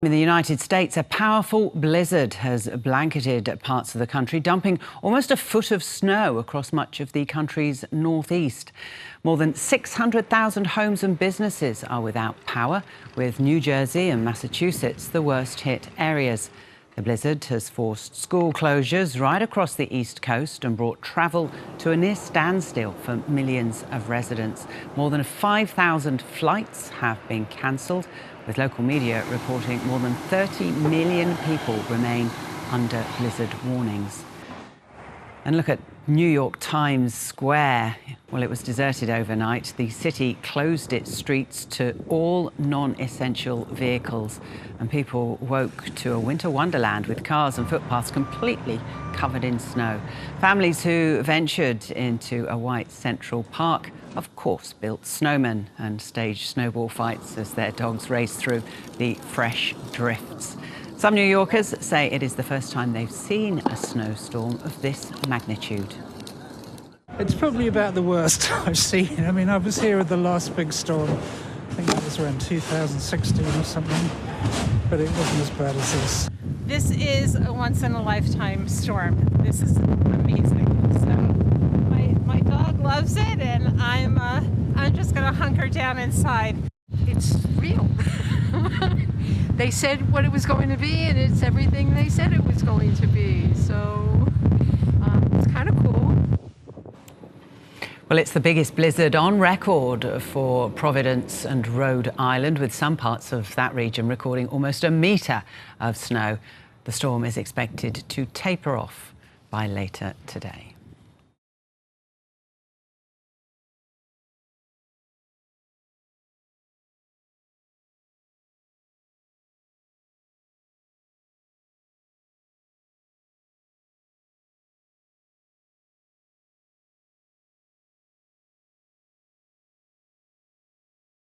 In the United States, a powerful blizzard has blanketed parts of the country, dumping almost a foot of snow across much of the country's northeast. More than 600,000 homes and businesses are without power, with New Jersey and Massachusetts the worst hit areas. The blizzard has forced school closures right across the East Coast and brought travel to a near standstill for millions of residents. More than 5,000 flights have been cancelled, with local media reporting more than 30 million people remain under blizzard warnings. And look at New York Times Square. Well, it was deserted overnight. The city closed its streets to all non-essential vehicles, and people woke to a winter wonderland with cars and footpaths completely covered in snow. Families who ventured into a white Central Park, of course, built snowmen and staged snowball fights as their dogs raced through the fresh drifts. Some New Yorkers say it is the first time they've seen a snowstorm of this magnitude. It's probably about the worst I've seen. I mean, I was here at the last big storm. I think it was around 2016 or something, but it wasn't as bad as this. This is a once-in-a-lifetime storm. This is amazing. So my dog loves it, and I'm just going to hunker down inside. It's real. They said what it was going to be, and it's everything they said it was going to be. So it's kind of cool. Well, it's the biggest blizzard on record for Providence and Rhode Island, with some parts of that region recording almost a metre of snow. The storm is expected to taper off by later today.